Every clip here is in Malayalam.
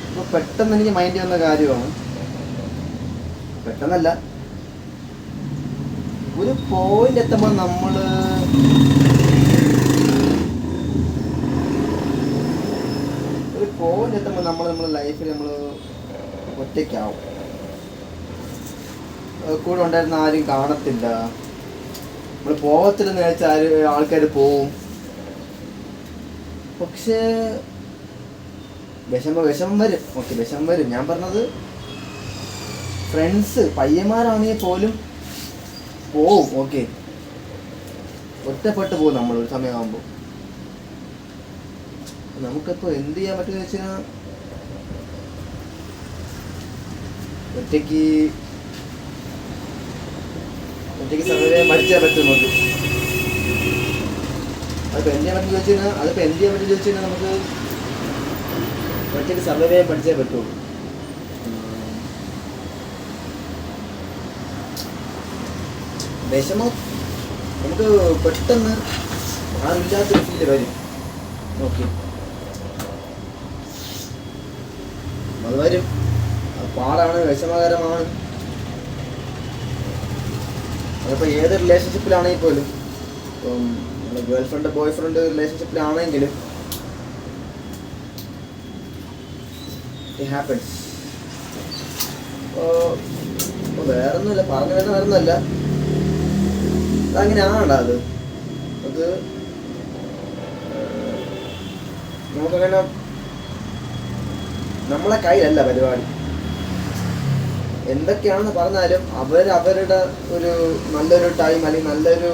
അപ്പോൾ പെട്ടെന്ന് എനിക്ക് മൈൻഡ് വന്ന കാര്യമാണ്, പെട്ടെന്നല്ല, ഒരു പോയിന്റ് എത്തുമ്പോൾ നമ്മൾ നമ്മുടെ ലൈഫിൽ നമ്മൾ ഒറ്റയ്ക്കാവും. കൂടെ ഉണ്ടായിരുന്ന ആരും കാണത്തില്ല, നമ്മൾ പോകത്തില്ലെന്ന് വെച്ചാൽ ആൾക്കാർ പോവും. പക്ഷേ വിഷമം വരും. ഓക്കെ, വിഷമം വരും. ഞാൻ പറഞ്ഞത് ഫ്രണ്ട്സ് പയ്യന്മാരാണെങ്കിൽ പോലും പോവും. ഓക്കെ, ഒറ്റപ്പെട്ട് പോകും നമ്മൾ ഒരു സമയമാകുമ്പോൾ. നമുക്കിപ്പോൾ എന്ത് ചെയ്യാൻ പറ്റുമെന്ന് വെച്ച് കഴിഞ്ഞാൽ ഒറ്റയ്ക്ക് സർവേ പഠിച്ചാൽ പറ്റും നമുക്ക്. അതിപ്പോൾ എന്ത് ചെയ്യാൻ പറ്റുമെന്ന് ചോദിച്ചു കഴിഞ്ഞാൽ നമുക്ക് ഒറ്റയ്ക്ക് സർവേ പഠിച്ചേ പറ്റുള്ളൂ. വിഷമം നമുക്ക് പെട്ടെന്ന് ആരില്ലാത്തൊരു ഫീല് വരും. ഓക്കെ, അത് വരും. പാടാണ്, വിഷമകരമാണ്. അതിപ്പോൾ ഏത് റിലേഷൻഷിപ്പിലാണെങ്കിൽ പോലും, ഇപ്പം നമ്മൾ ഗേൾ ഫ്രണ്ട് ബോയ് ഫ്രണ്ട് റിലേഷൻഷിപ്പിലാണെങ്കിലും ഇറ്റ് ഹാപ്പൻസ്. അപ്പോൾ വേറൊന്നുമില്ല, പറഞ്ഞു വരുന്ന വേറൊന്നുമല്ല, അതങ്ങനെയാണോ അത് നമുക്കങ്ങനെ നമ്മളെ കയ്യിലല്ല പരിപാടി. എന്തൊക്കെയാണെന്ന് പറഞ്ഞാലും അവരുടെ ഒരു നല്ലൊരു ടൈം അല്ലെങ്കിൽ നല്ലൊരു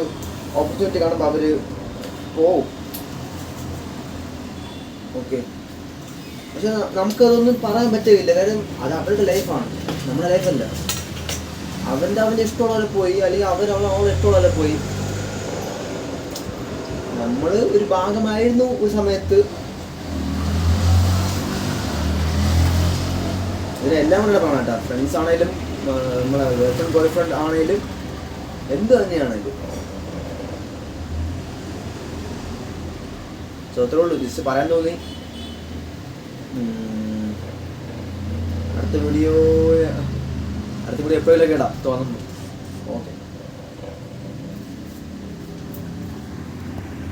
ഓപ്പർച്യൂണിറ്റി കാണുമ്പോൾ അവർ പോവും. ഓക്കെ, പക്ഷെ നമുക്കതൊന്നും പറയാൻ പറ്റില്ല. കാര്യം അത് അവരുടെ ലൈഫാണ്, നമ്മുടെ ലൈഫല്ല. അവൻ്റെ ഇഷ്ടമുള്ള പോയി, അല്ലെങ്കിൽ അവരുടെ ഇഷ്ടമുള്ള പോയി. നമ്മൾ ഒരു ഭാഗമായിരുന്നു ഒരു സമയത്ത്. ഇതിനെല്ലാം കൂടെ പറയണം കേട്ടോ. ഫ്രണ്ട്സ് ആണെങ്കിലും നമ്മളെ ഗേൾ ഫ്രണ്ട് ബോയ് ഫ്രണ്ട് ആണെങ്കിലും എന്ത് തന്നെയാണെങ്കിലും. സോ അത്രേ ഉള്ളൂ, ജസ്റ്റ് പറയാൻ തോന്നി. അടുത്ത വീഡിയോ എപ്പോഴേലൊക്കെ ഇടാം തോന്നുന്നു. ഓക്കെ.